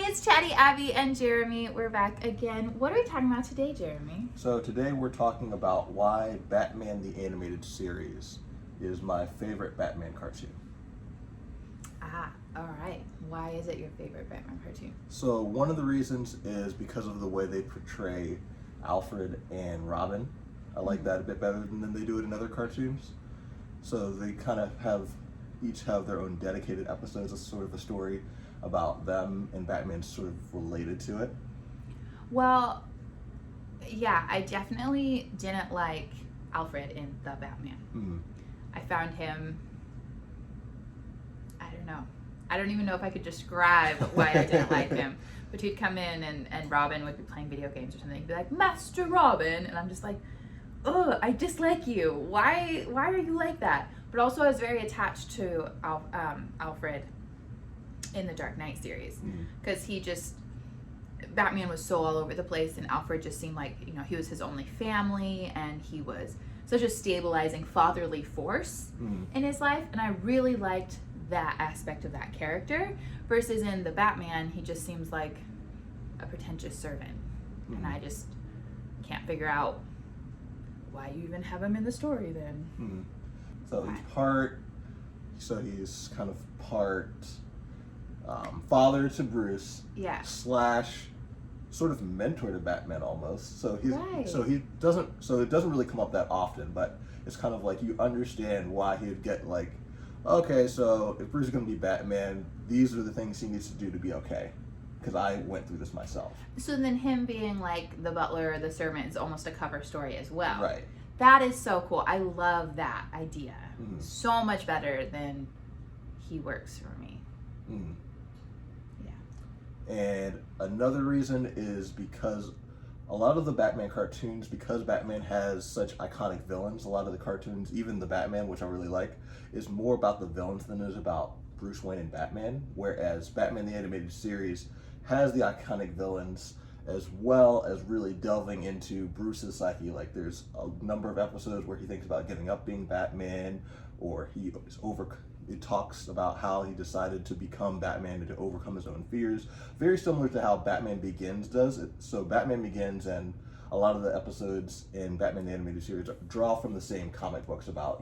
Hi, it's Chatty, Abby, and Jeremy. We're back again. What are we talking about today, Jeremy? So today we're talking about why Batman the Animated Series is my favorite Batman cartoon. All right. Why is it your favorite Batman cartoon? So one of the reasons is because of the way they portray Alfred and Robin. I like that a bit better than they do it in other cartoons. So they kind of each have their own dedicated episodes of sort of a story about them, and Batman's sort of related to it. Well, yeah, I definitely didn't like Alfred in The Batman. Mm. I found him, I don't know. I don't even know if I could describe why I didn't like him. But he'd come in and Robin would be playing video games or something. He'd be like, Master Robin. And I'm just like, ugh, I dislike you. Why are you like that? But also I was very attached to Alfred in the Dark Knight series. Because Batman was so all over the place, and Alfred just seemed like, he was his only family, and he was such a stabilizing fatherly force in his life. And I really liked that aspect of that character, versus in the Batman, he just seems like a pretentious servant. And I just can't figure out why you even have him in the story then. So he's kind of part father to Bruce, Yeah. / sort of mentor to Batman almost. So Right. it doesn't really come up that often, but it's kind of like you understand why he would get like, okay, so if Bruce is going to be Batman, these are the things he needs to do to be okay, because I went through this myself. So then him being like the butler or the servant is almost a cover story as well. Right. That is so cool. I love that idea. So much better than he works for me. Yeah. And another reason is because a lot of the Batman cartoons, because Batman has such iconic villains, a lot of the cartoons, even the Batman, which I really like, is more about the villains than it is about Bruce Wayne and Batman, whereas Batman the Animated Series has the iconic villains as well as really delving into Bruce's psyche. Like there's a number of episodes where he thinks about giving up being Batman, or it talks about how he decided to become Batman and to overcome his own fears. Very similar to how Batman Begins does it. So Batman Begins and a lot of the episodes in Batman the Animated Series draw from the same comic books about,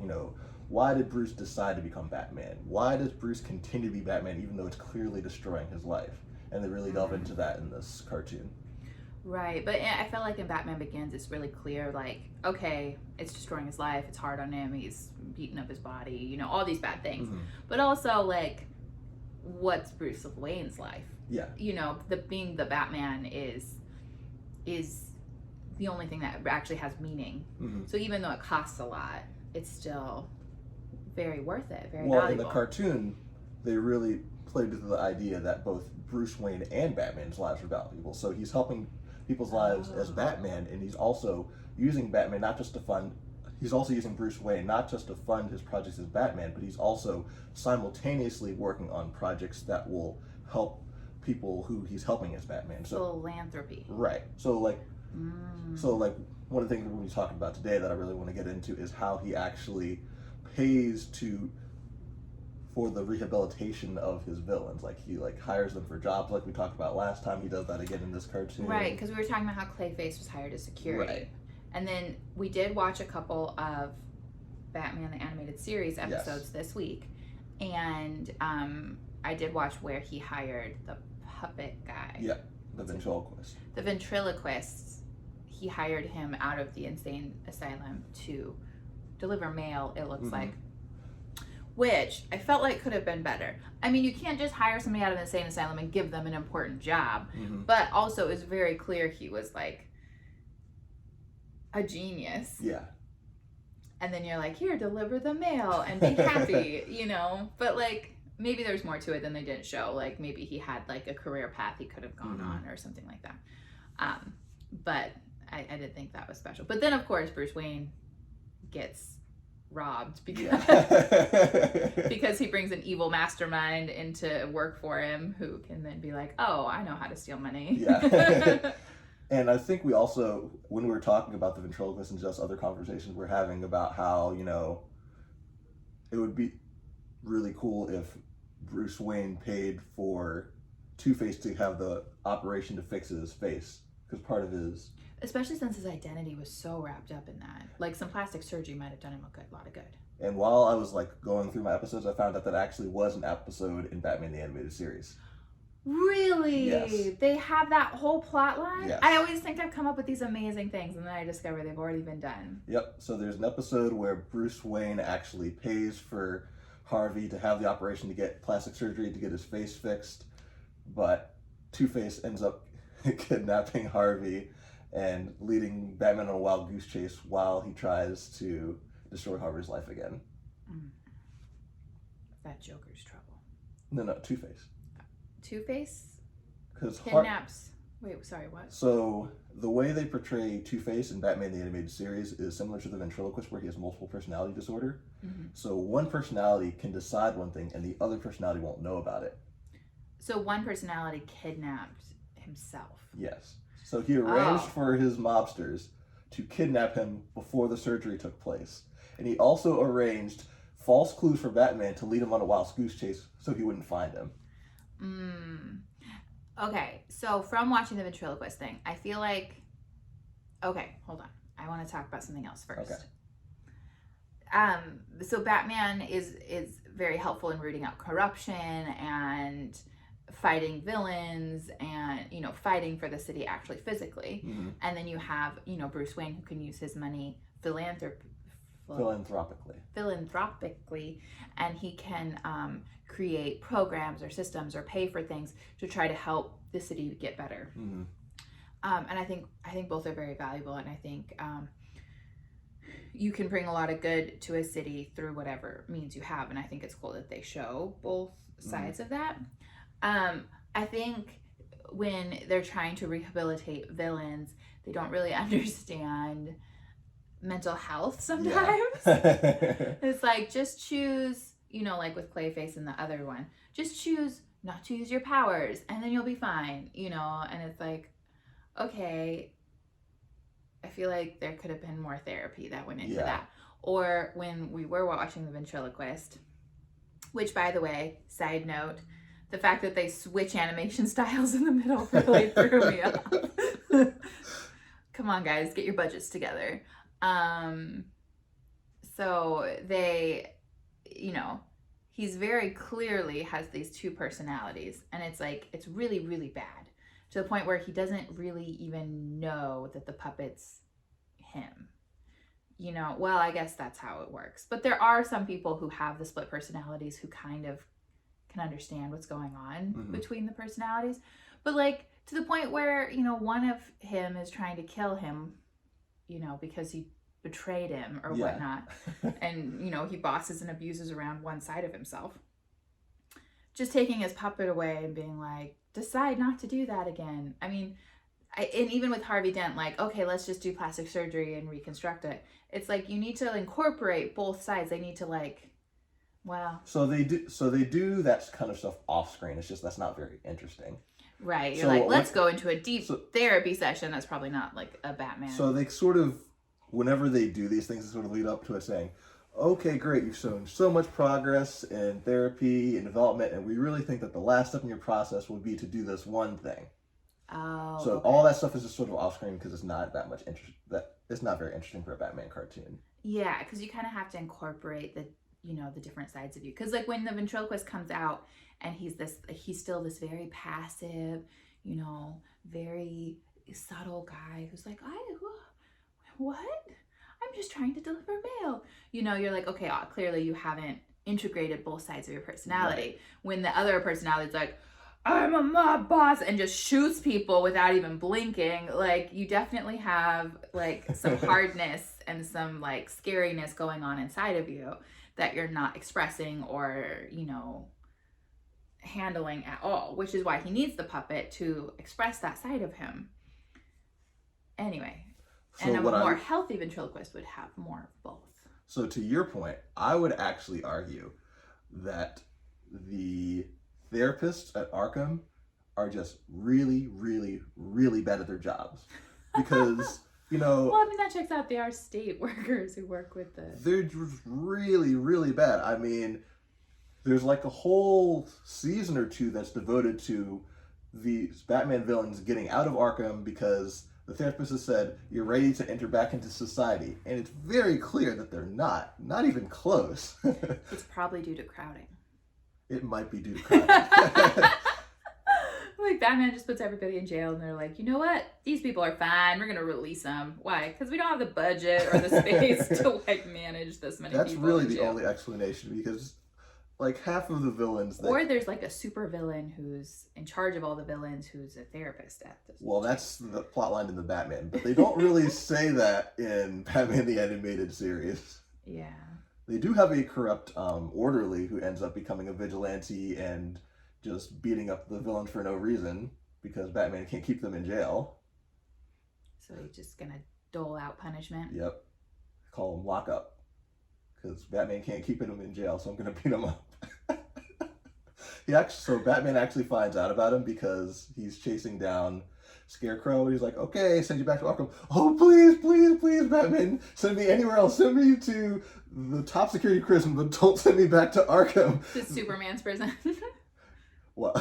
why did Bruce decide to become Batman? Why does Bruce continue to be Batman even though it's clearly destroying his life? And they really delve into that in this cartoon. Right, but I felt like in Batman Begins, it's really clear, like, okay, it's destroying his life, it's hard on him, he's beating up his body, all these bad things. But also, like, what's Bruce Wayne's life? Yeah. Being the Batman is the only thing that actually has meaning. So even though it costs a lot, it's still very worth it, very valuable. In the cartoon, they really played with the idea that both Bruce Wayne and Batman's lives are valuable. So he's helping people's lives as Batman, and he's also using Batman not just to fund, he's also using Bruce Wayne not just to fund his projects as Batman, but he's also simultaneously working on projects that will help people who he's helping as Batman. So philanthropy. Right. So one of the things we're going to be talking about today that I really want to get into is how he actually pays for the rehabilitation of his villains. Like he hires them for jobs like we talked about last time. He does that again in this cartoon. Right, because we were talking about how Clayface was hired as security. Right. And then we did watch a couple of Batman the Animated Series episodes this week. And I did watch where he hired the puppet guy. Yeah, the ventriloquist. The ventriloquist. He hired him out of the insane asylum to deliver mail, it looks like. Which I felt like could have been better. I mean, you can't just hire somebody out of an insane asylum and give them an important job. But also, it's very clear he was like a genius. Yeah. And then you're like, here, deliver the mail and be happy, But like, maybe there's more to it than they didn't show. Like maybe he had like a career path he could have gone on or something like that. But I didn't think that was special. But then, of course, Bruce Wayne gets robbed because he brings an evil mastermind into work for him who can then be like, oh, I know how to steal money. Yeah. And I think we also, when we were talking about the ventriloquist and just other conversations we're having about how, it would be really cool if Bruce Wayne paid Two-Face to have the operation to fix his face, because part of his... Especially since his identity was so wrapped up in that. Like, some plastic surgery might have done him a lot of good. And while I was, like, going through my episodes, I found out that actually was an episode in Batman the Animated Series. Really? Yes. They have that whole plot line? Yes. I always think I've come up with these amazing things, and then I discover they've already been done. Yep, so there's an episode where Bruce Wayne actually pays for Harvey to have the operation to get plastic surgery to get his face fixed, but Two-Face ends up kidnapping Harvey and leading Batman on a wild goose chase while he tries to destroy Harvey's life again. That Joker's trouble. No, Two-Face. Two-Face Because kidnaps... Wait, sorry, what? So the way they portray Two-Face in Batman the Animated Series is similar to the ventriloquist, where he has multiple personality disorder. Mm-hmm. So one personality can decide one thing and the other personality won't know about it. So one personality kidnapped himself. Yes. So he arranged for his mobsters to kidnap him before the surgery took place. And he also arranged false clues for Batman to lead him on a wild goose chase so he wouldn't find him. Okay, so from watching the ventriloquist thing, I feel like... Okay, hold on. I want to talk about something else first. Okay. So Batman is very helpful in rooting out corruption and fighting villains and, you know, fighting for the city actually physically. Mm-hmm. And then you have, you know, Bruce Wayne, who can use his money philanthropically, and he can create programs or systems or pay for things to try to help the city get better. Mm-hmm. And I think both are very valuable, and I think you can bring a lot of good to a city through whatever means you have, and I think it's cool that they show both sides of that. I think when they're trying to rehabilitate villains, they don't really understand mental health sometimes. Yeah. It's like, just choose, you know, like with Clayface and the other one, just choose not to use your powers and then you'll be fine, you know. And it's like, okay, I feel like there could have been more therapy that went into that. Or when we were watching the ventriloquist, which, by the way, side note, the fact that they switch animation styles in the middle really threw me off. Come on, guys, get your budgets together. So they, you know, he's very clearly has these two personalities, and it's like, it's really, really bad, to the point where he doesn't really even know that the puppet's him. You know, well, I guess that's how it works. But there are some people who have the split personalities who kind of can understand what's going on between the personalities. But like, to the point where, you know, one of him is trying to kill him, you know, because he betrayed him or whatnot. And, you know, he bosses and abuses around one side of himself. Just taking his puppet away and being like, decide not to do that again. I mean, and even with Harvey Dent, like, okay, let's just do plastic surgery and reconstruct it. It's like, you need to incorporate both sides. They need to, like, wow. So they do that kind of stuff off screen. It's just that's not very interesting. Right. You're like, let's go into a deep therapy session. That's probably not like a Batman. So they sort of, whenever they do these things, they sort of lead up to it saying, okay, great, you've shown so much progress in therapy and development, and we really think that the last step in your process would be to do this one thing. Oh. So all that stuff is just sort of off screen because it's not that much interest. That it's not very interesting for a Batman cartoon. Yeah, because you kind of have to incorporate the, you know, the different sides of you. Because like when the ventriloquist comes out and he's still this very passive, you know, very subtle guy who's like, what? I'm just trying to deliver mail. You know, you're like, okay, clearly you haven't integrated both sides of your personality. Right. When the other personality's like, I'm a mob boss, and just shoots people without even blinking, like, you definitely have like some hardness and some like scariness going on inside of you that you're not expressing or, you know, handling at all, which is why he needs the puppet to express that side of him. Anyway, so and a more healthy ventriloquist would have more of both. So to your point, I would actually argue that the therapists at Arkham are just really, really, really bad at their jobs. Because, you know... Well, I mean, that checks out. They are state workers who work with the... They're just really, really bad. I mean, there's like a whole season or two that's devoted to these Batman villains getting out of Arkham because the therapist has said, you're ready to enter back into society. And it's very clear that they're not even close. It's probably due to crowding. It might be due to crowding. Like, Batman just puts everybody in jail, and they're like, you know what? These people are fine. We're going to release them. Why? Because we don't have the budget or the space to, like, manage this many people. That's really the only explanation, because, like, half of the villains... Or there's, like, a super villain who's in charge of all the villains, who's a therapist at this. Well, that's the plotline in the Batman, but they don't really say that in Batman the Animated Series. Yeah. They do have a corrupt orderly who ends up becoming a vigilante and just beating up the villains for no reason because Batman can't keep them in jail. So he's just gonna dole out punishment? Yep. Call him lockup. Because Batman can't keep him in jail, so I'm gonna beat him up. So Batman actually finds out about him because he's chasing down Scarecrow. He's like, okay, send you back to Arkham. Oh, please, please, please, Batman, send me anywhere else. Send me to the top security prison, but don't send me back to Arkham. To Superman's prison. Well,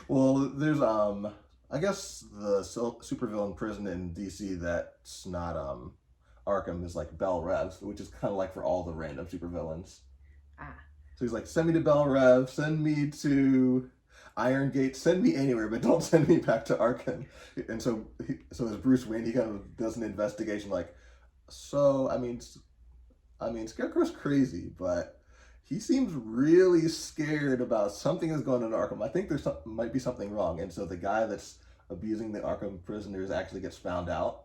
well, there's I guess the supervillain prison in DC that's not Arkham is like Bell Rev, which is kind of like for all the random supervillains. Ah. So he's like, send me to Bell Rev, send me to Iron Gate, send me anywhere, but don't send me back to Arkham. And so as Bruce Wayne, he kind of does an investigation, like, so I mean, Scarecrow's crazy, but he seems really scared about something that's going on in Arkham. I think might be something wrong. And so the guy that's abusing the Arkham prisoners actually gets found out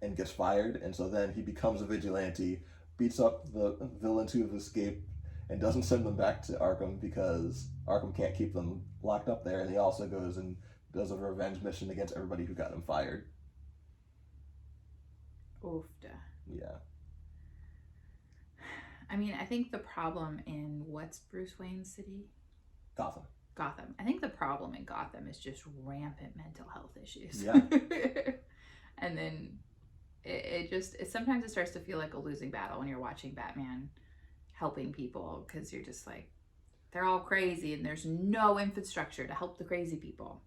and gets fired. And so then he becomes a vigilante, beats up the villains who have escaped, and doesn't send them back to Arkham because Arkham can't keep them locked up there. And he also goes and does a revenge mission against everybody who got him fired. Oofda. Yeah. I mean, I think the problem in what's Bruce Wayne's city? Gotham. I think the problem in Gotham is just rampant mental health issues. Yeah. And then it sometimes it starts to feel like a losing battle when you're watching Batman helping people, because you're just like, they're all crazy and there's no infrastructure to help the crazy people.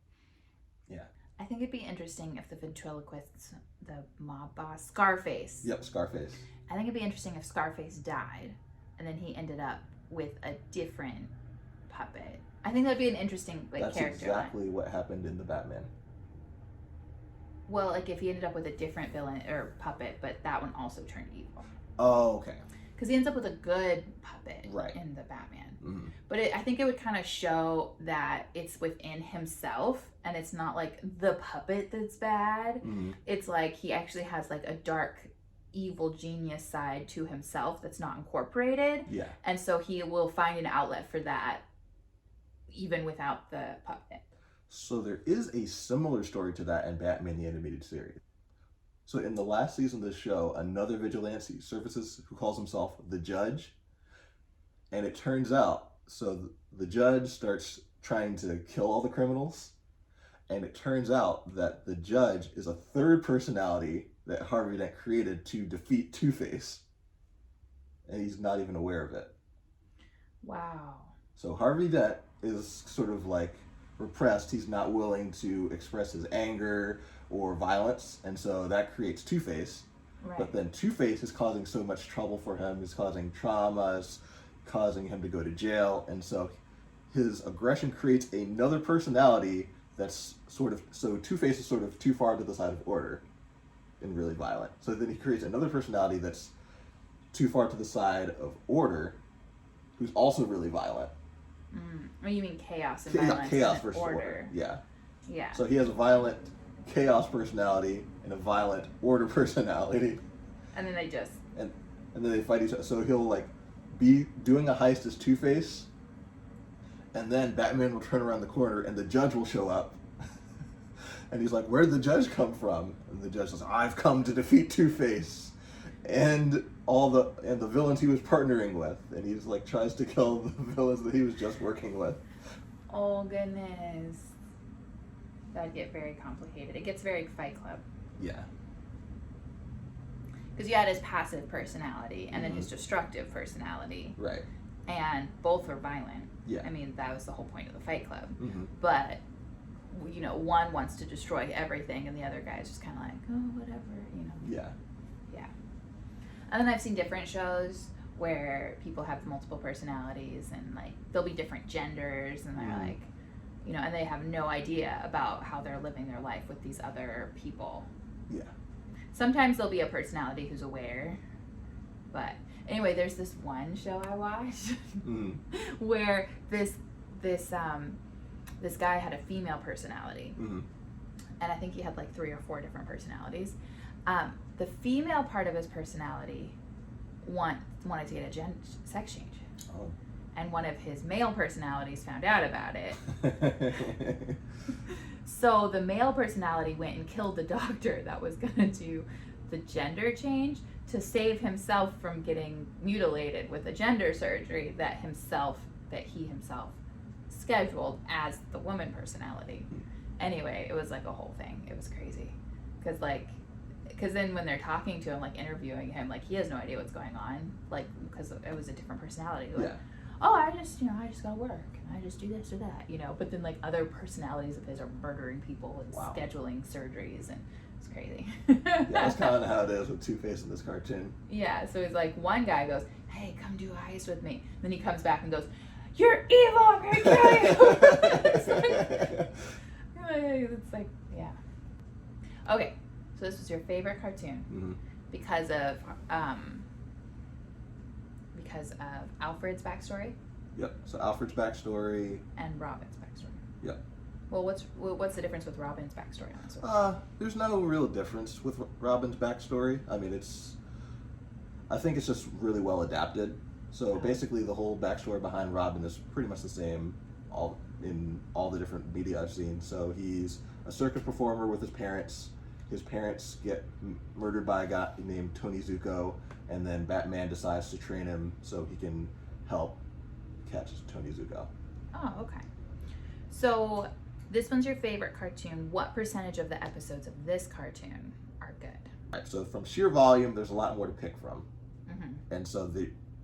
Yeah. I think it'd be interesting if the ventriloquist, the mob boss, Scarface. Yep, Scarface. I think it'd be interesting if Scarface died and then he ended up with a different puppet. I think that'd be an interesting character. That's exactly what happened in the Batman. Well, like if he ended up with a different villain or puppet, but that one also turned evil. Oh, okay. Because he ends up with a good puppet in the Batman. Mm-hmm. But I think it would kind of show that it's within himself and it's not like the puppet that's bad. Mm-hmm. It's like he actually has like a dark, evil genius side to himself that's not incorporated. Yeah. And so he will find an outlet for that even without the puppet. So there is a similar story to that in Batman the Animated Series. So in the last season of the show, another vigilante surfaces who calls himself the Judge. And it turns out, so the Judge starts trying to kill all the criminals. And it turns out that the Judge is a third personality that Harvey Dent created to defeat Two-Face. And he's not even aware of it. Wow. So Harvey Dent is sort of like repressed. He's not willing to express his anger or violence, and so that creates Two-Face. Right. But then Two-Face is causing so much trouble for him, is causing traumas, causing him to go to jail, and so his aggression creates another personality that's sort of, so Two-Face is sort of too far to the side of order and really violent. So then he creates another personality that's too far to the side of order, who's also really violent. Oh, you mean chaos and violence? Chaos versus order. Yeah. Yeah. So he has a violent chaos personality and a violent order personality. And then they just... And then they fight each other. So he'll like be doing a heist as Two-Face, and then Batman will turn around the corner and the Judge will show up. And he's like, where did the Judge come from? And the Judge says, I've come to defeat Two-Face and the villains he was partnering with. And he's like tries to kill the villains that he was just working with. Oh goodness. That'd get very complicated. It gets very Fight Club. Yeah. Because you had his passive personality and then his destructive personality. Right. and both are violent. Yeah. I mean, that was the whole point of the Fight Club. Mm-hmm. But, you know, one wants to destroy everything, and the other guy is just kind of like, oh, whatever, you know. Yeah. Yeah. And then I've seen different shows where people have multiple personalities, and, like, there'll be different genders, and they're like, you know, and they have no idea about how they're living their life with these other people. Yeah. Sometimes there'll be a personality who's aware, but anyway, there's this one show I watched where this guy had a female personality, and I think he had like 3 or 4 different personalities. The female part of his personality wanted to get a sex change. Oh. And one of his male personalities found out about it. So the male personality went and killed the doctor that was going to do the gender change to save himself from getting mutilated with a gender surgery that he himself scheduled as the woman personality. Anyway, it was like a whole thing. It was crazy. Because then when they're talking to him, like interviewing him, like he has no idea what's going on, like because it was a different personality. Like, oh, I just gotta work, and I just do this or that, you know. But then like other personalities of his are murdering people and scheduling surgeries, and it's crazy. Yeah, that's kind of how it is with Two-Face in this cartoon. Yeah, so it's like one guy goes, "Hey, come do ice with me." Then he comes back and goes, "You're evil! I'm gonna kill you!" It's like, yeah. Okay, so this was your favorite cartoon because of Alfred's backstory. Yep. So Alfred's backstory and Robin's backstory. Yep. Well, what's the difference with Robin's backstory on this one? There's no real difference with Robin's backstory. I mean, I think it's just really well adapted. So basically, the whole backstory behind Robin is pretty much the same in all the different media I've seen. So he's a circus performer with his parents. His parents get murdered by a guy named Tony Zuko, and then Batman decides to train him so he can help catch Tony Zuko. Oh, okay. So this one's your favorite cartoon. What percentage of the episodes of this cartoon are good? Right, so from sheer volume, there's a lot more to pick from. And so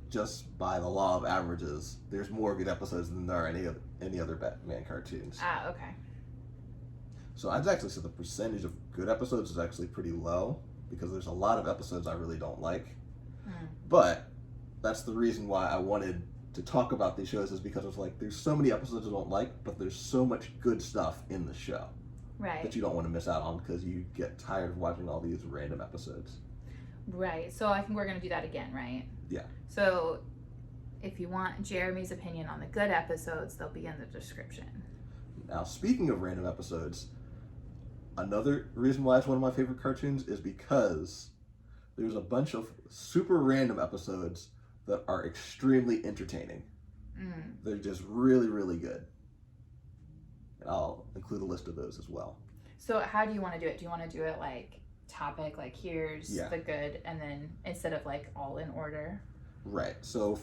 just by the law of averages, there's more good episodes than there are any other Batman cartoons. Okay. So I'd actually say the percentage of good episodes is actually pretty low because there's a lot of episodes I really don't like. But that's the reason why I wanted to talk about these shows, is because it's like there's so many episodes I don't like, but there's so much good stuff in the show that you don't want to miss out on because you get tired of watching all these random episodes. Right. So I think we're going to do that again, right? Yeah. So if you want Jeremy's opinion on the good episodes, they'll be in the description. Now, speaking of random episodes, another reason why it's one of my favorite cartoons is because there's a bunch of super random episodes that are extremely entertaining. They're just really, really good. And I'll include a list of those as well. So how do you want to do it? Do you want to do it like topic, like here's the good, and then instead of like all in order? Right. So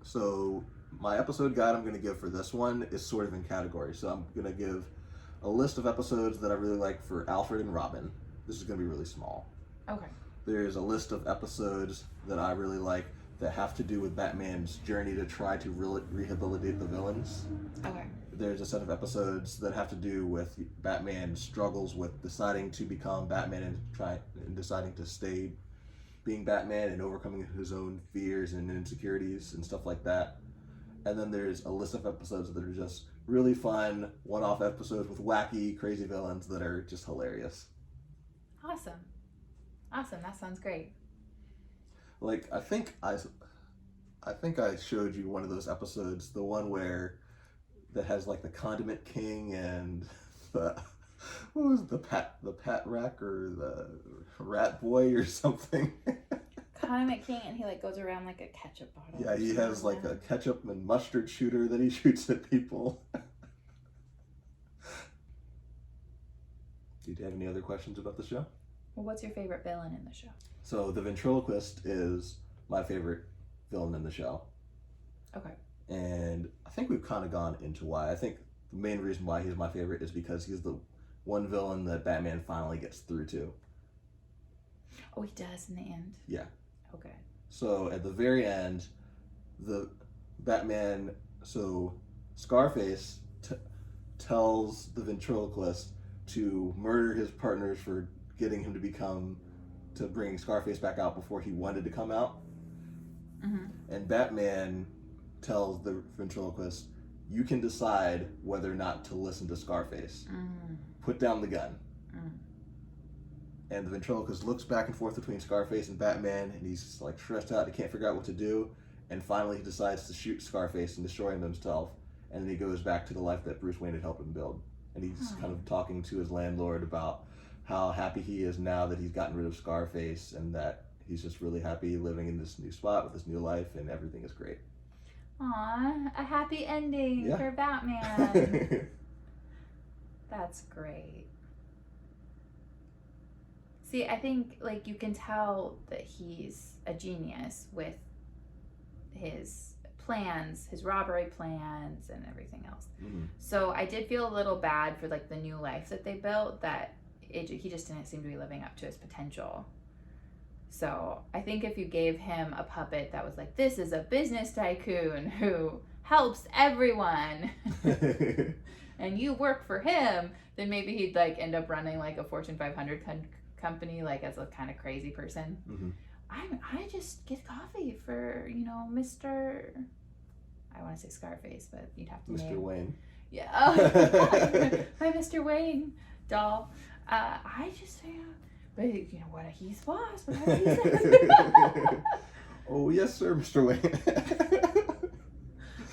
so my episode guide I'm going to give for this one is sort of in categories. So I'm going to give a list of episodes that I really like for Alfred and Robin. This is going to be really small. Okay. There's a list of episodes that I really like that have to do with Batman's journey to try to rehabilitate the villains. Okay. There's a set of episodes that have to do with Batman's struggles with deciding to become Batman and deciding to stay being Batman and overcoming his own fears and insecurities and stuff like that. And then there's a list of episodes that are just really fun, one-off episodes with wacky, crazy villains that are just hilarious. Awesome. That sounds great. Like, I think I showed you one of those episodes, the one that has like the Condiment King and what was it, the Pat Rack or the Rat Boy or something. Condiment King, and he like goes around like a ketchup bottle. Yeah, he has like a ketchup and mustard shooter that he shoots at people. Do you have any other questions about the show? Well, what's your favorite villain in the show? So the ventriloquist is my favorite villain in the show. Okay. And I think we've kind of gone into why. I think the main reason why he's my favorite is because he's the one villain that Batman finally gets through to. Oh, he does in the end? Yeah. Okay. So at the very end, Batman, so Scarface tells the ventriloquist to murder his partners for getting him to bring Scarface back out before he wanted to come out. Mm-hmm. And Batman tells the ventriloquist, you can decide whether or not to listen to Scarface. Put down the gun. And the ventriloquist looks back and forth between Scarface and Batman, and he's like stressed out, he can't figure out what to do, and finally he decides to shoot Scarface and destroy him himself, and then he goes back to the life that Bruce Wayne had helped him build. And he's kind of talking to his landlord about how happy he is now that he's gotten rid of Scarface, and that he's just really happy living in this new spot with this new life, and everything is great. Aw, a happy ending for Batman. That's great. See, I think like you can tell that he's a genius with his plans, his robbery plans and everything else. So I did feel a little bad for like the new life that they built, that he just didn't seem to be living up to his potential. So I think if you gave him a puppet that was like, this is a business tycoon who helps everyone and you work for him, then maybe he'd like end up running like a Fortune 500 company, like as a kind of crazy person. I just get coffee for, you know, Mr. I want to say Scarface, but you'd have to Mr. name. Wayne. Yeah. My Mr. Wayne doll. I just, but you know what, he's boss. Whatever he says. Oh yes, sir, Mr. Wayne.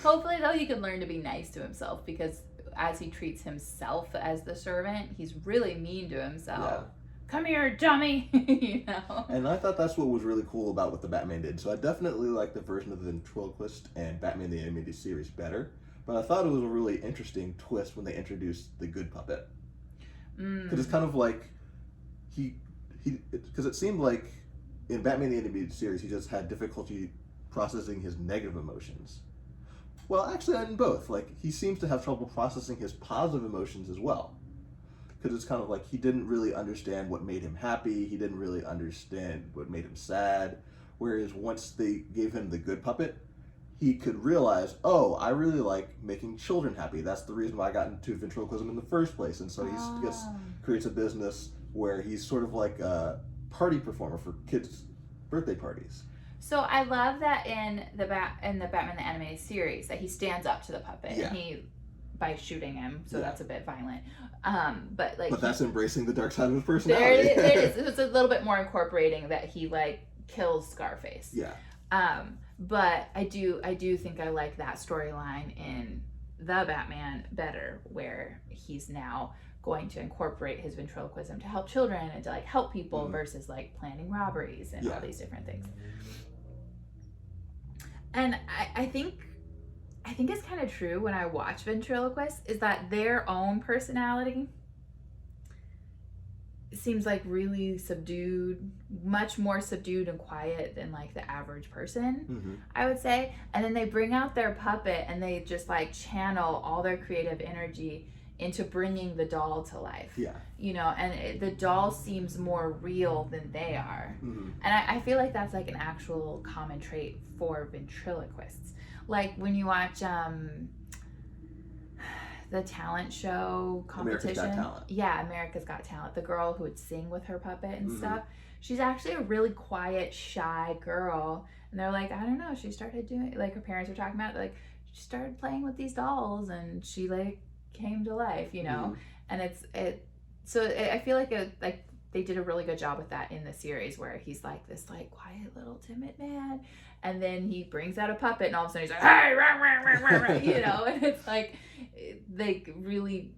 Hopefully, though, he can learn to be nice to himself, because as he treats himself as the servant, he's really mean to himself. Come here, dummy. You know. And I thought that's what was really cool about what the Batman did. So I definitely like the version of the ventriloquist and Batman the Animated Series better. But I thought it was a really interesting twist when they introduced the good puppet. Because it's kind of like because it seemed like in Batman the Animated Series he just had difficulty processing his negative emotions. Well, actually, in both. Like, he seems to have trouble processing his positive emotions as well. Because it's kind of like he didn't really understand what made him happy. He didn't really understand what made him sad. Whereas once they gave him the good puppet, he could realize, oh, I really like making children happy. That's the reason why I got into ventriloquism in the first place. And so he creates a business where he's sort of like a party performer for kids' birthday parties. So I love that in the Batman the Animated Series that he stands up to the puppet and he by shooting him, so that's a bit violent. But that's embracing the dark side of his personality. There it is. It's a little bit more incorporating that he like kills Scarface. Yeah. But I do think I like that storyline in the Batman better, where he's now going to incorporate his ventriloquism to help children and to like help people versus like planning robberies and all these different things. And I think it's kind of true when I watch ventriloquists is that their own personality seems like really subdued, much more subdued and quiet than like the average person, I would say. And then they bring out their puppet and they just like channel all their creative energy into bringing the doll to life. Yeah. You know, and the doll seems more real than they are. And I feel like that's like an actual common trait for ventriloquists. Like when you watch the talent show competition. America's Got Talent. Yeah, America's Got Talent. The girl who would sing with her puppet and stuff. She's actually a really quiet, shy girl. And they're like, I don't know, she started doing, like her parents were talking about, like she started playing with these dolls and she like came to life, you know. And I feel like they did a really good job with that in the series, where he's like this like quiet little timid man, and then he brings out a puppet and all of a sudden he's like, hey, rah, rah, rah, rah, rah, you know. And it's like really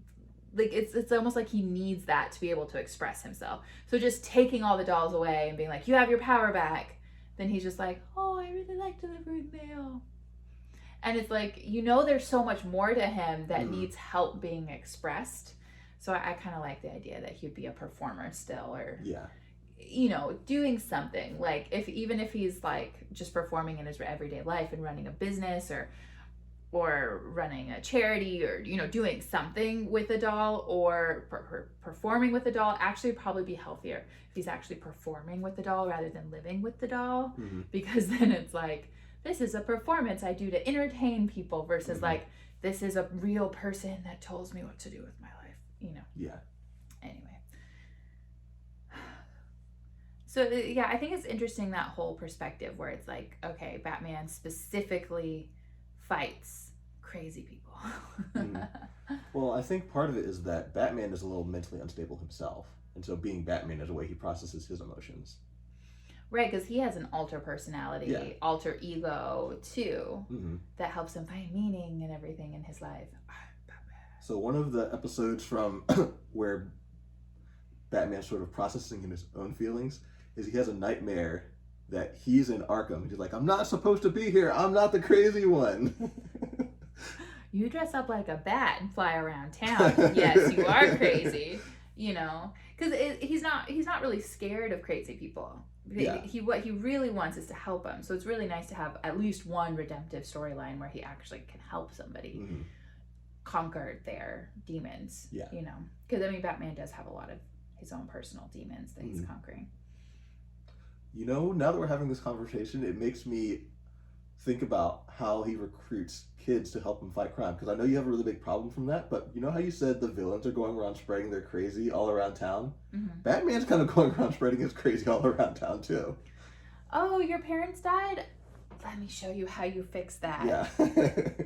like it's almost like he needs that to be able to express himself. So just taking all the dolls away and being like, you have your power back, then he's just like, oh, I really like delivering mail. And it's like, you know, there's so much more to him that needs help being expressed. So I kind of like the idea that he'd be a performer still, or, you know, doing something. Like even if he's like just performing in his everyday life and running a business or running a charity, or, you know, doing something with a doll, or performing with a doll, actually probably be healthier if he's actually performing with the doll rather than living with the doll. Because then it's like, this is a performance I do to entertain people versus like, this is a real person that tells me what to do with my life, you know? Yeah. Anyway. So, yeah, I think it's interesting, that whole perspective where it's like, okay, Batman specifically fights crazy people. Well, I think part of it is that Batman is a little mentally unstable himself. And so being Batman is a way he processes his emotions. Right, because he has an alter personality, alter ego, too, that helps him find meaning and everything in his life. So one of the episodes from where Batman's sort of processing his own feelings is he has a nightmare that he's in Arkham. He's like, I'm not supposed to be here. I'm not the crazy one. You dress up like a bat and fly around town. Yes, you are crazy. You know, because he's not really scared of crazy people. Yeah. What he really wants is to help them. So it's really nice to have at least one redemptive storyline where he actually can help somebody conquer their demons. Yeah. You know, because I mean, Batman does have a lot of his own personal demons that he's conquering. You know, now that we're having this conversation, it makes me think about how he recruits kids to help him fight crime. Because I know you have a really big problem from that, but you know how you said the villains are going around spreading their crazy all around town? Batman's kind of going around spreading his crazy all around town, too. Oh, your parents died? Let me show you how you fix that. Yeah.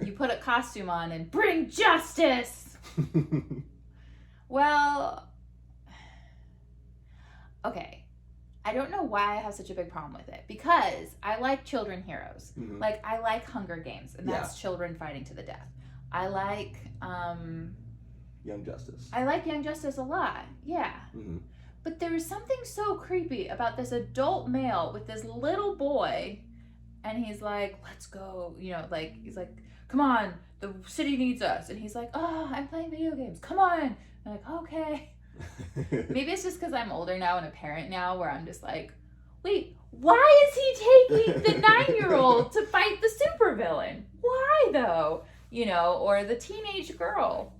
You put a costume on and bring justice! Well, okay. I don't know why I have such a big problem with it, because I like children heroes. Like, I like Hunger Games, and that's children fighting to the death. I like Young Justice. I like Young Justice a lot, yeah. But there is something so creepy about this adult male with this little boy, and he's like, let's go, you know, like, he's like, come on, the city needs us. And he's like, oh, I'm playing video games, come on. I'm like, okay. Maybe it's just because I'm older now and a parent now, where I'm just like, wait, why is he taking the 9-year-old to fight the supervillain? Why though? You know, or the teenage girl.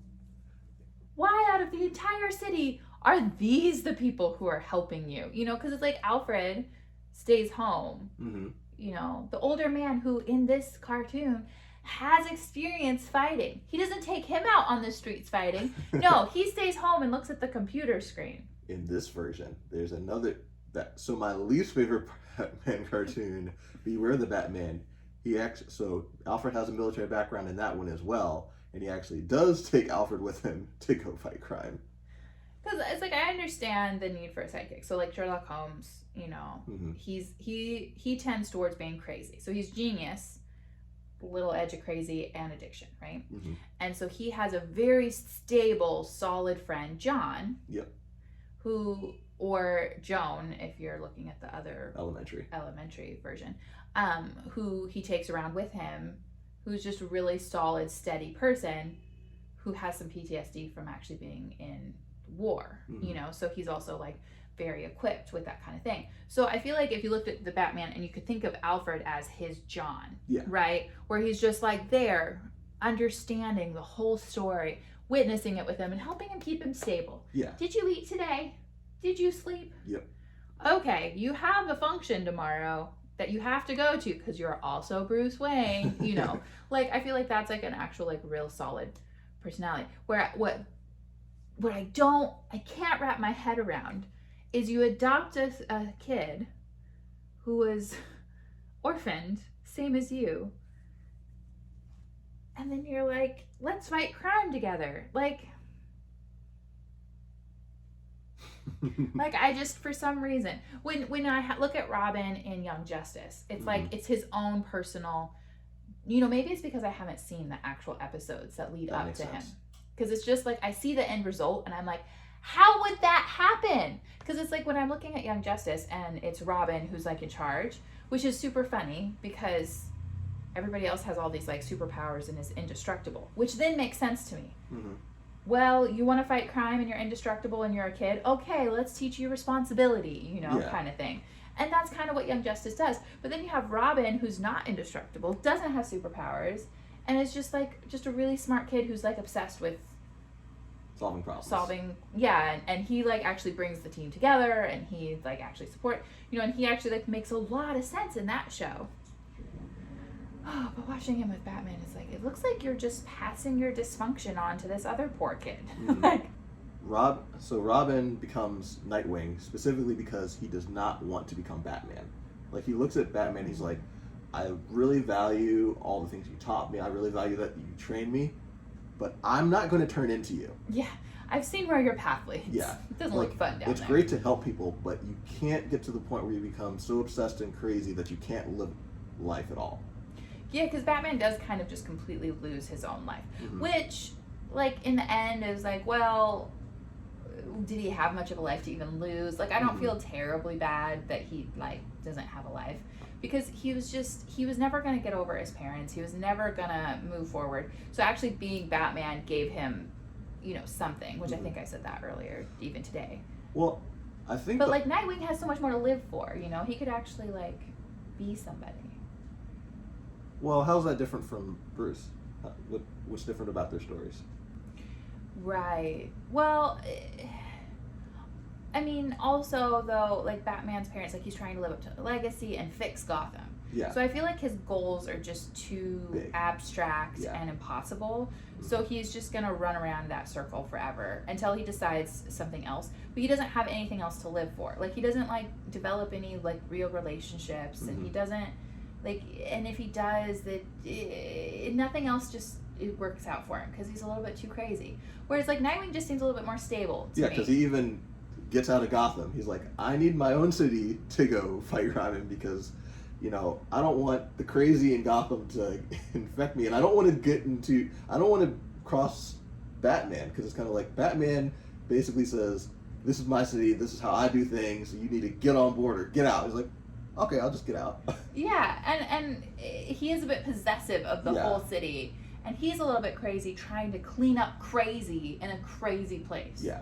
Why out of the entire city are these the people who are helping you? You know, because it's like Alfred stays home. You know, the older man who in this cartoon has experience fighting. He doesn't take him out on the streets fighting. No, he stays home and looks at the computer screen. In this version, there's another so my least favorite Batman cartoon, Beware the Batman. So Alfred has a military background in that one as well, and he actually does take Alfred with him to go fight crime. Because it's like, I understand the need for a sidekick. So like Sherlock Holmes, you know, he tends towards being crazy. So he's genius, little edge of crazy, and addiction, right? And so he has a very stable, solid friend, John. Who, or Joan, if you're looking at the other elementary version, who he takes around with him, who's just a really solid, steady person who has some PTSD from actually being in war, you know, so he's also like very equipped with that kind of thing. So I feel like if you looked at the Batman and you could think of Alfred as his John, right? Where he's just like there, understanding the whole story, witnessing it with him and helping him keep him stable. Did you eat today? Did you sleep? Okay, you have a function tomorrow that you have to go to because you're also Bruce Wayne, you know. Like, I feel like that's like an actual like real solid personality. Where what I can't wrap my head around is you adopt a kid who was orphaned, same as you, and then you're like, let's fight crime together. Like I just, for some reason, when I look at Robin in Young Justice, it's like it's his own personal, you know, maybe it's because I haven't seen the actual episodes that lead up to him. Because it's just like, I see the end result and I'm like, how would that happen? Because it's like when I'm looking at Young Justice and it's Robin who's like in charge, which is super funny because everybody else has all these like superpowers and is indestructible, which then makes sense to me. Well, you want to fight crime and you're indestructible and you're a kid? Okay, let's teach you responsibility, you know, kind of thing. And that's kind of what Young Justice does. But then you have Robin, who's not indestructible, doesn't have superpowers, and is just like, just a really smart kid who's like obsessed with solving problems. And he like actually brings the team together, and he like actually support, you know, and he actually like makes a lot of sense in that show. Oh, but watching him with Batman is like, it looks like you're just passing your dysfunction on to this other poor kid. Mm-hmm. Like, Robin becomes Nightwing specifically because he does not want to become Batman. Like, he looks at Batman, he's like, I really value all the things you taught me. I really value that you trained me, but I'm not going to turn into you. Yeah, I've seen where your path leads. Yeah. It doesn't look fun down there. It's great to help people, but you can't get to the point where you become so obsessed and crazy that you can't live life at all. Yeah, because Batman does kind of just completely lose his own life, Mm-hmm. which, like, in the end is like, well, did he have much of a life to even lose? Like, I don't Mm-hmm. feel terribly bad that he, like, doesn't have a life, because he was never going to get over his parents. He was never going to move forward. So actually being Batman gave him, you know, something, which Mm-hmm. I think I said that earlier, even today. Well, I think... But, like, Nightwing has so much more to live for, you know? He could actually, like, be somebody. Well, how's that different from Bruce? What's different about their stories? Right. Well, I mean, also, though, like, Batman's parents, like, he's trying to live up to a legacy and fix Gotham. Yeah. So I feel like his goals are just too Big. abstract Yeah. and impossible. Mm-hmm. So he's just going to run around that circle forever until he decides something else. But he doesn't have anything else to live for. Like, he doesn't, like, develop any, like, real relationships. And he doesn't, like, and if he does, nothing else just... it works out for him because he's a little bit too crazy. Whereas, like, Nightwing just seems a little bit more stable to Yeah, me. because he even gets out of Gotham. He's like, I need my own city to go fight Robin because, you know, I don't want the crazy in Gotham to infect me, and I don't want to cross Batman, because it's kind of like Batman basically says, this is my city, this is how I do things, you need to get on board or get out. He's like, okay, I'll just get out. Yeah, and he is a bit possessive of the Yeah. whole city. And he's a little bit crazy trying to clean up crazy in a crazy place. Yeah.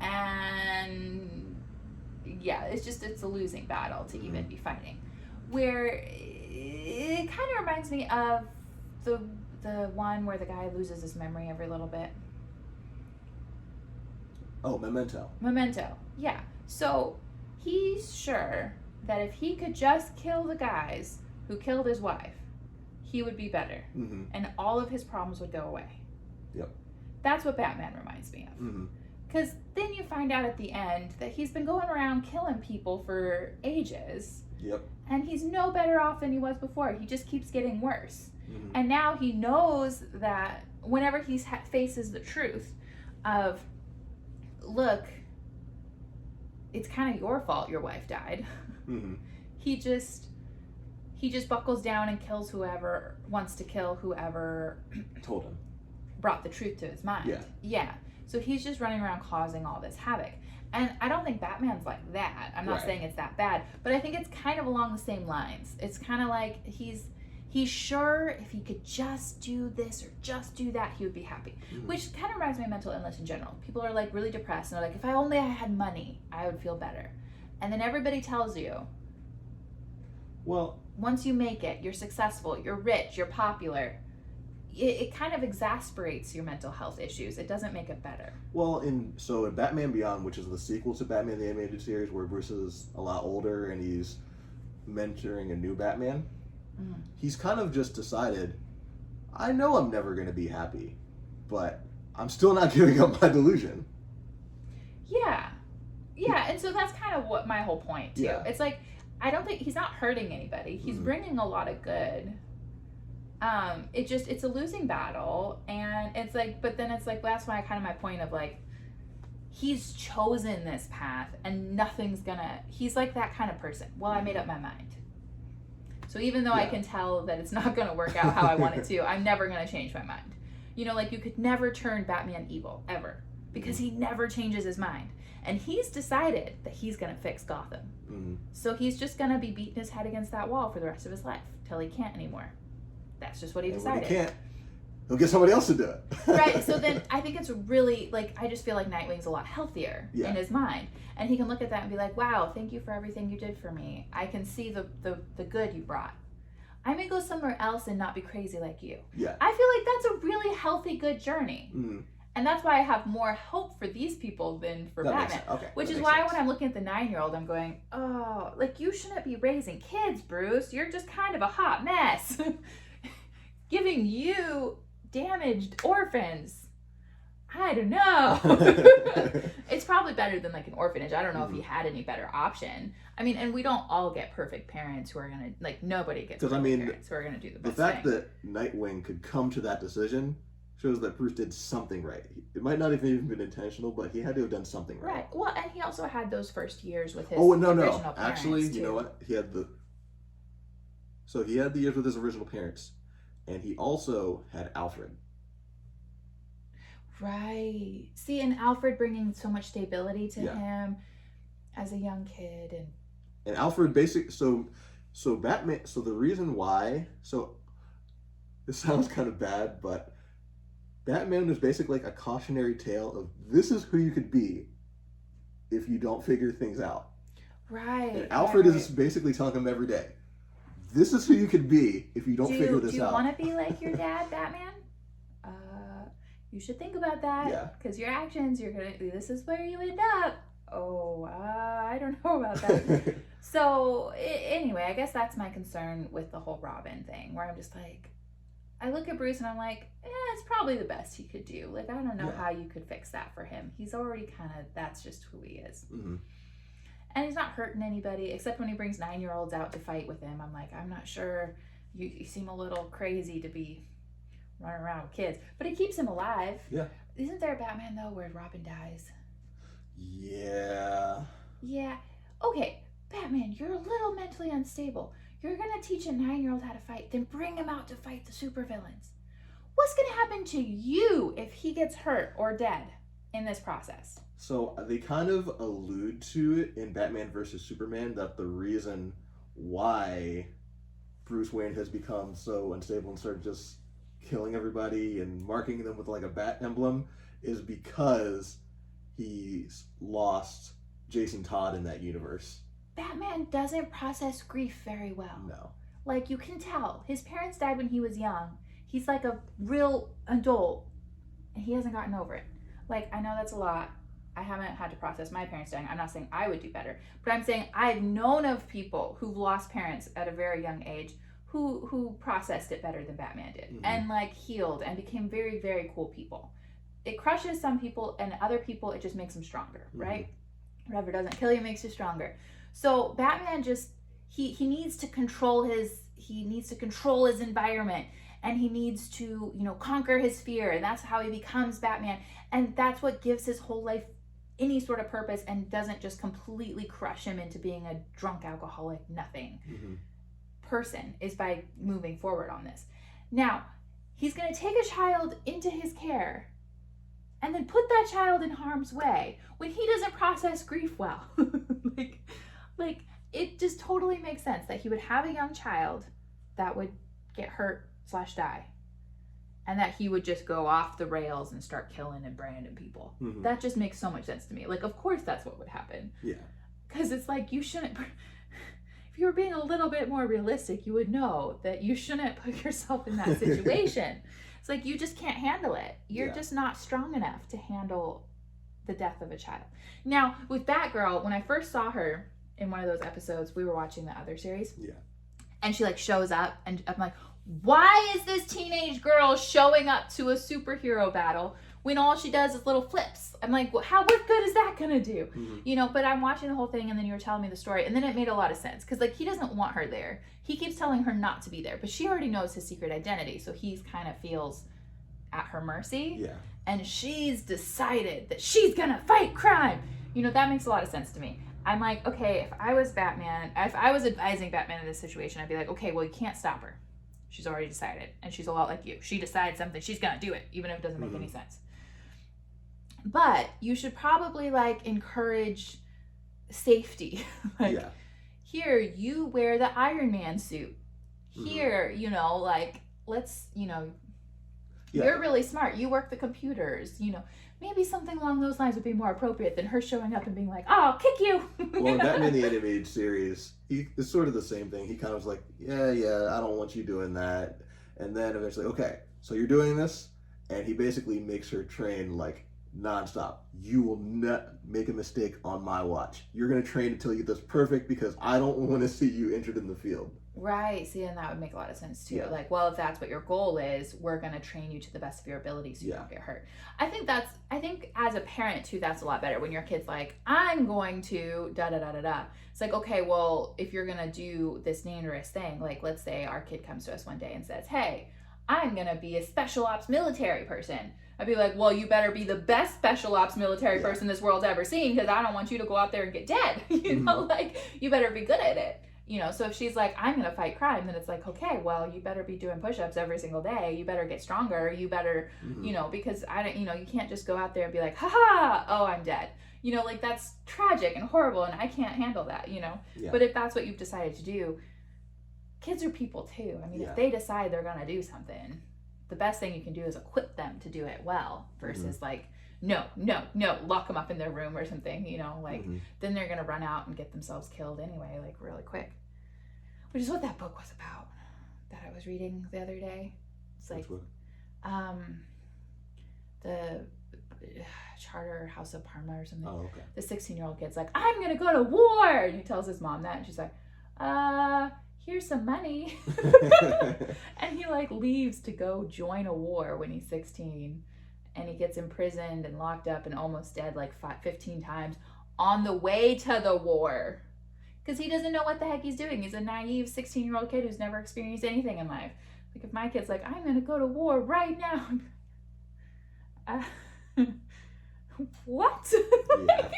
And yeah, it's a losing battle to even be fighting. Where it kind of reminds me of the one where the guy loses his memory every little bit. Oh, Memento. Memento. Yeah. So he's sure that if he could just kill the guys who killed his wife, he would be better. Mm-hmm. And all of his problems would go away. Yep. That's what Batman reminds me of. Mm-hmm. Because then you find out at the end that he's been going around killing people for ages. Yep. And he's no better off than he was before. He just keeps getting worse. Mm-hmm. And now he knows that whenever he faces the truth of, look, it's kind of your fault your wife died. Mm-hmm. He just buckles down and kills whoever wants to kill whoever Told him. brought the truth to his mind. Yeah. Yeah. So he's just running around causing all this havoc. And I don't think Batman's like that. I'm not Right. saying it's that bad, but I think it's kind of along the same lines. It's kind of like he's sure if he could just do this or just do that, he would be happy. Mm-hmm. Which kind of reminds me of mental illness in general. People are like really depressed and they're like, if I only had money, I would feel better. And then everybody tells you, Well, once you make it, you're successful, you're rich, you're popular, it kind of exasperates your mental health issues. It doesn't make it better. well, in Batman Beyond, which is the sequel to Batman the Animated Series, where Bruce is a lot older and he's mentoring a new Batman, he's kind of just decided, I know I'm never going to be happy, but I'm still not giving up my delusion. Yeah. Yeah, and so that's kind of what my whole point, too. Yeah. It's like, I don't think, he's not hurting anybody. He's bringing a lot of good. It's a losing battle, and it's like, but then it's like, that's why kind of my point of like, he's chosen this path, and he's like that kind of person. Well, I made up my mind. So even though I can tell that it's not going to work out how I want it to, I'm never going to change my mind. You know, like, you could never turn Batman evil, ever, because he never changes his mind. And he's decided that he's going to fix Gotham. Mm-hmm. So he's just going to be beating his head against that wall for the rest of his life, till he can't anymore. That's just what he And decided. when he can't, he'll get somebody else to do it. Right, so then I think it's really, like, I just feel like Nightwing's a lot healthier in his mind. And he can look at that and be like, wow, thank you for everything you did for me. I can see the good you brought. I may go somewhere else and not be crazy like you. Yeah. I feel like that's a really healthy, good journey. Mm-hmm. And that's why I have more hope for these people than for That makes Batman. sense. Okay, Which that is makes why sense. when I'm looking at the 9-year-old, I'm going, oh, like, you shouldn't be raising kids, Bruce. You're just kind of a hot mess. giving you damaged orphans. I don't know. It's probably better than like an orphanage. I don't know if he had any better option. I mean, and we don't all get perfect parents who are gonna, like, nobody gets perfect parents who are gonna do the best thing. The fact thing. that Nightwing could come to that decision shows that Bruce did something right. It might not have even been intentional, but he had to have done something right. Right. Well, and he also had those first years with his original parents. Actually, too. You know what? He had the years with his original parents, and he also had Alfred. Right. See, and Alfred bringing so much stability to him as a young kid, and Alfred basically so Batman. So the reason why this sounds kind of bad, but Batman was basically like a cautionary tale of this is who you could be if you don't figure things out. Right. And Alfred is basically telling him every day, this is who you could be if you don't figure this out. Do you want to be like your dad, Batman? You should think about that. Yeah. Because your actions, this is where you end up. Oh, I don't know about that. So, anyway, I guess that's my concern with the whole Robin thing, where I'm just like, I look at Bruce and I'm like, it's probably the best he could do. Like, I don't know how you could fix that for him. He's already that's just who he is. Mm-hmm. And he's not hurting anybody, except when he brings 9-year-olds out to fight with him. I'm like, I'm not sure. You seem a little crazy to be running around with kids. But it keeps him alive. Yeah. Isn't there a Batman, though, where Robin dies? Yeah. Yeah. Okay, Batman, you're a little mentally unstable. You're going to teach a 9-year-old how to fight, then bring him out to fight the supervillains. What's going to happen to you if he gets hurt or dead in this process? So they kind of allude to it in Batman vs. Superman that the reason why Bruce Wayne has become so unstable and started just killing everybody and marking them with like a bat emblem is because he's lost Jason Todd in that universe. Batman doesn't process grief very well. No. Like, you can tell. His parents died when he was young. He's like a real adult, and he hasn't gotten over it. Like, I know that's a lot. I haven't had to process my parents dying. I'm not saying I would do better, but I'm saying I've known of people who've lost parents at a very young age who processed it better than Batman did, and like healed and became very, very cool people. It crushes some people, and other people it just makes them stronger, right? Whatever doesn't kill you makes you stronger. So Batman just he needs to control his environment, and he needs to, conquer his fear, and that's how he becomes Batman, and that's what gives his whole life any sort of purpose and doesn't just completely crush him into being a drunk alcoholic nothing person, is by moving forward on this. Now, he's going to take a child into his care and then put that child in harm's way when he doesn't process grief well. like it just totally makes sense that he would have a young child that would get hurt / die, and that he would just go off the rails and start killing and branding people. That just makes so much sense to me. Like, of course that's what would happen. Yeah. Because it's like, you shouldn't... If you were being a little bit more realistic, you would know that you shouldn't put yourself in that situation. It's like, you just can't handle it. You're just not strong enough to handle the death of a child. Now, with Batgirl, when I first saw her in one of those episodes, we were watching the other series. Yeah. And she like shows up, and I'm like, why is this teenage girl showing up to a superhero battle when all she does is little flips? I'm like, well, what good is that gonna do? But I'm watching the whole thing, and then you were telling me the story, and then it made a lot of sense, because like, he doesn't want her there. He keeps telling her not to be there, but she already knows his secret identity, so he's kind of feels at her mercy. Yeah. And she's decided that she's gonna fight crime. That makes a lot of sense to me. I'm like, okay, if I was Batman, if I was advising Batman in this situation, I'd be like, okay, well, you can't stop her. She's already decided, and she's a lot like you. She decides something, she's gonna do it, even if it doesn't make any sense. But you should probably like encourage safety. Here, you wear the Iron Man suit. Here, let's, you're really smart. You work the computers, Maybe something along those lines would be more appropriate than her showing up and being like, oh, I'll kick you. Well, in Batman the Animated Series, it's sort of the same thing. He kind of was like, yeah, I don't want you doing that. And then eventually, okay, so you're doing this? And he basically makes her train like nonstop. You will not make a mistake on my watch. You're going to train until you get this perfect because I don't want to see you injured in the field. Right. See, and that would make a lot of sense too. Yeah. Like, well, if that's what your goal is, we're going to train you to the best of your ability so you don't get hurt. I think as a parent too, that's a lot better when your kid's like, I'm going to da da da da da. It's like, okay, well, if you're going to do this dangerous thing, like let's say our kid comes to us one day and says, hey, I'm going to be a special ops military person. I'd be like, well, you better be the best special ops military person this world's ever seen because I don't want you to go out there and get dead. You know, like you better be good at it. You know, so if she's like, I'm going to fight crime, then it's like, okay, well, you better be doing push-ups every single day. You better get stronger. You better, you know, because you can't just go out there and be like, ha, oh, I'm dead. You know, like that's tragic and horrible and I can't handle that, you know. Yeah. But if that's what you've decided to do, kids are people too. I mean, if they decide they're going to do something, the best thing you can do is equip them to do it well versus like, no, lock them up in their room or something, you know, like then they're going to run out and get themselves killed anyway, like really quick, which is what that book was about that I was reading the other day. It's like, the Charter House of Parma or something. Oh, okay. The 16-year-old kid's like, I'm going to go to war. And he tells his mom that and she's like, here's some money. And he like leaves to go join a war when he's 16 and he gets imprisoned and locked up and almost dead like 15 times on the way to the war because he doesn't know what the heck he's doing. He's a naive 16-year-old kid who's never experienced anything in life. Like if my kid's like, I'm gonna go to war right now, what? Like,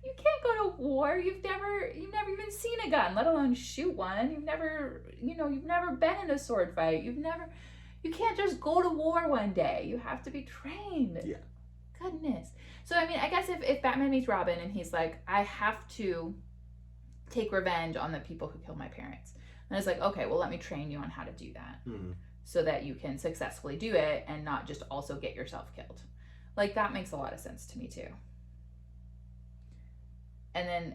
you can't go to war. You've never even seen a gun, let alone shoot one. You've never been in a sword fight. You can't just go to war one day. You have to be trained. Yeah. Goodness. So I mean, I guess if Batman meets Robin and he's like, I have to take revenge on the people who killed my parents. And it's like, okay, well, let me train you on how to do that so that you can successfully do it and not just also get yourself killed. Like that makes a lot of sense to me too.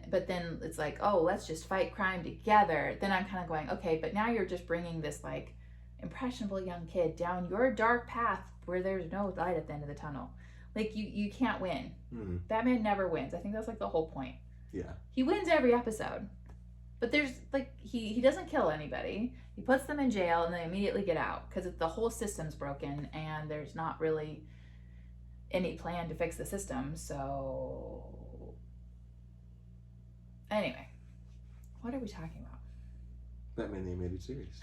But then it's like, oh, let's just fight crime together. Then I'm kind of going, okay, but now you're just bringing this like impressionable young kid down your dark path where there's no light at the end of the tunnel. Like you can't win. Batman never wins. I think that's like the whole point. Yeah. He wins every episode. But there's like, he doesn't kill anybody. He puts them in jail and they immediately get out because the whole system's broken and there's not really any plan to fix the system. So anyway, what are we talking about? Batman the Animated Series.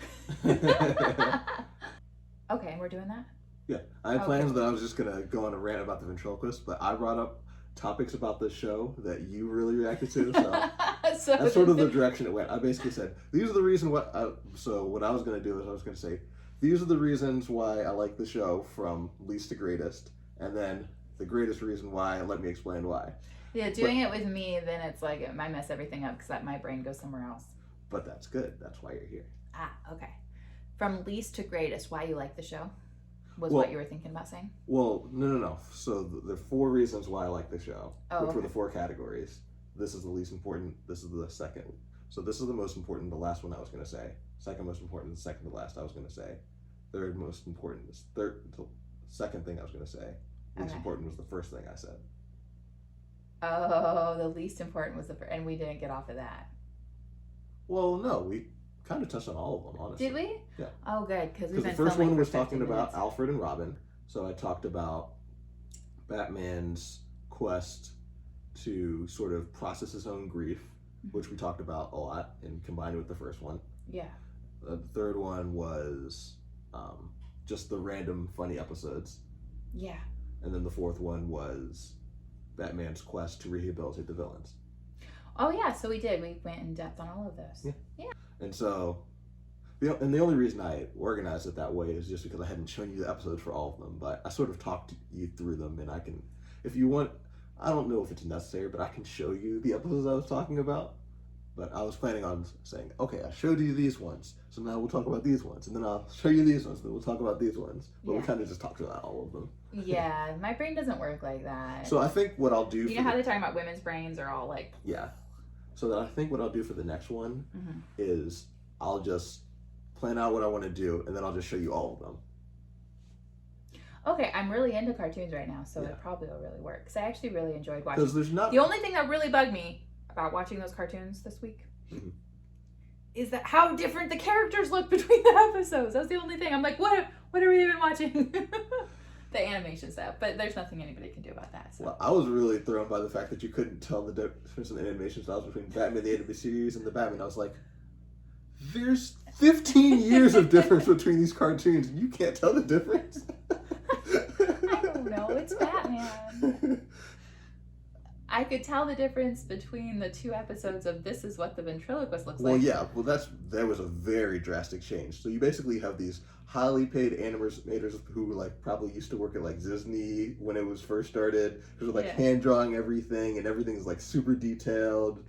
Okay, and we're doing that? Yeah. I had plans that I was just going to go on a rant about the ventriloquist, but I brought up topics about this show that you really reacted to, so that's sort of the direction it went. I basically said, these are the reasons what I was going to do is I was going to say, these are the reasons why I like the show from least to greatest, and then the greatest reason why, let me explain why. Yeah, doing it with me, then it's like, I mess everything up because my brain goes somewhere else. But that's good. That's why you're here. Ah, okay. From least to greatest, why you like the show? What you were thinking about saying? Well, no. So there are 4 reasons why I like the show, which were the 4 categories. This is the least important. This is the second. So this is the most important, the last one I was going to say. Second most important, the second to last I was going to say. Third most important, the second thing I was going to say. Least important was the first thing I said. Oh, the least important was the first, and we didn't get off of that. Well, no, we kind of touched on all of them, honestly. Did we? Yeah. Oh, good, because the first one was talking about Alfred and Robin. So I talked about Batman's quest to sort of process his own grief, which we talked about a lot and combined with the first one. Yeah. The third one was just the random funny episodes. Yeah. And then the fourth one was Batman's quest to rehabilitate the villains. Oh yeah, so we did. We went in depth on all of those. Yeah. And so, the only reason I organized it that way is just because I hadn't shown you the episodes for all of them, but I sort of talked you through them, and I can, if you want, I don't know if it's necessary, but I can show you the episodes I was talking about. But I was planning on saying, okay, I showed you these ones, so now we'll talk about these ones, and then I'll show you these ones, and then we'll talk about these ones. But we kind of just talked about all of them. Yeah, my brain doesn't work like that. So I think what I'll do... You know how they're talking about women's brains are all like... Yeah. So I think what I'll do for the next one is I'll just plan out what I want to do, and then I'll just show you all of them. Okay, I'm really into cartoons right now, so Yeah. it probably will really work. Because I actually really enjoyed watching. Because there's not. The only thing that really bugged me about watching those cartoons this week Mhm. is that how different the characters look between the episodes. That's the only thing. I'm like, what are we even watching? The animation stuff, but there's nothing anybody can do about that. So. Well, I was really thrown by the fact that you couldn't tell the difference in the animation styles between Batman the Animated Series and the Batman. I was like, there's 15 years of difference between these cartoons, and you can't tell the difference? I don't know. It's Batman. I could tell the difference between the 2 episodes of This Is What the Ventriloquist Looks Well, Like. yeah, that was a very drastic change. So you basically have these highly paid animators who like probably used to work at like Disney when it was first started, who were like hand drawing everything, and everything's like super detailed.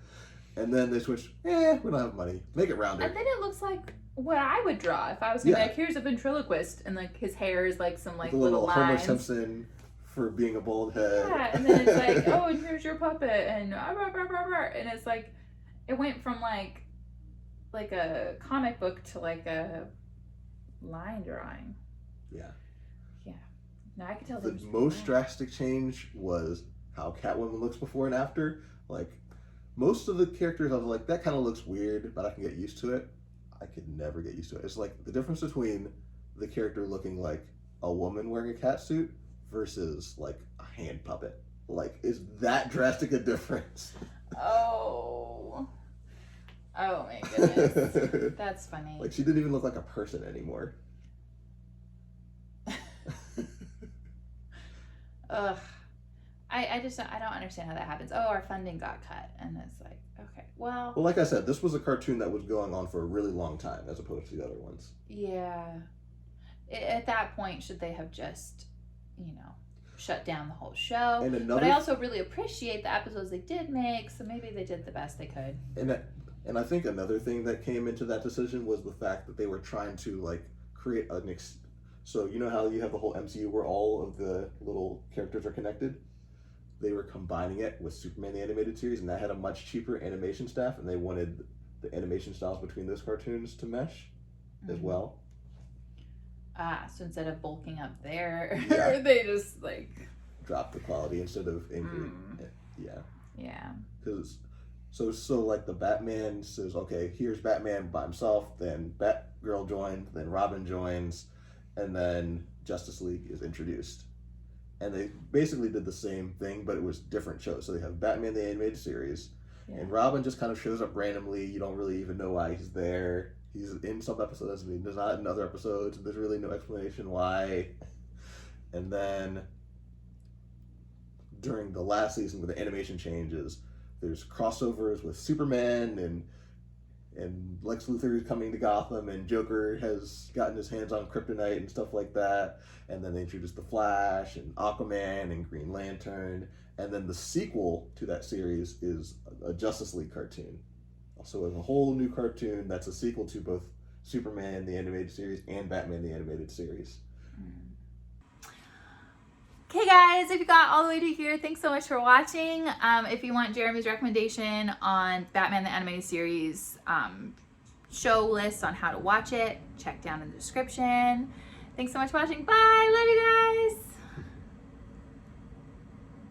And then they switched, we don't have money, make it rounder. And then it looks like what I would draw if I was gonna be like, here's a ventriloquist, and like his hair is like some like little lines. Homer Simpson for being a bald head. Yeah, and then it's like, oh, and here's your puppet, and and it's like, it went from like a comic book to like a line drawing. Yeah. Yeah. No, I could tell the most drastic change was how Catwoman looks before and after. Like, most of the characters, I was like, that kind of looks weird, but I can get used to it. I could never get used to it. It's like the difference between the character looking like a woman wearing a cat suit versus like a hand puppet. Like, is that drastic a difference? Oh my goodness. That's funny. Like, she didn't even look like a person anymore. Ugh. I don't understand how that happens. Oh, our funding got cut. And it's like, okay, well, like I said, this was a cartoon that was going on for a really long time as opposed to the other ones. Yeah. At that point, should they have just, shut down the whole show? But I also really appreciate the episodes they did make, so maybe they did the best they could. And I think another thing that came into that decision was the fact that they were trying to like create so you know how you have the whole MCU where all of the little characters are connected? They were combining it with Superman the Animated Series, and that had a much cheaper animation staff, and they wanted the animation styles between those cartoons to mesh as well. So instead of bulking up there, Yeah. they just like drop the quality instead of increase. Yeah. Because so like the Batman says, okay, here's Batman by himself, then Batgirl joined, then Robin joins, and then Justice League is introduced. And they basically did the same thing, but it was different shows. So they have Batman the Animated Series, and Robin just kind of shows up randomly. You don't really even know why he's there. He's in some episodes, and he's not in other episodes, and there's really no explanation why. And then during the last season, where the animation changes, there's crossovers with Superman and Lex Luthor is coming to Gotham, and Joker has gotten his hands on kryptonite and stuff like that. And then they introduced the Flash and Aquaman and Green Lantern. And then the sequel to that series is a Justice League cartoon. So it's a whole new cartoon that's a sequel to both Superman the Animated Series and Batman the Animated Series. Okay guys, if you got all the way to here, thanks so much for watching. If you want Jeremy's recommendation on Batman the Animated Series show list on how to watch it, check down in the description. Thanks so much for watching. Bye! Love you guys!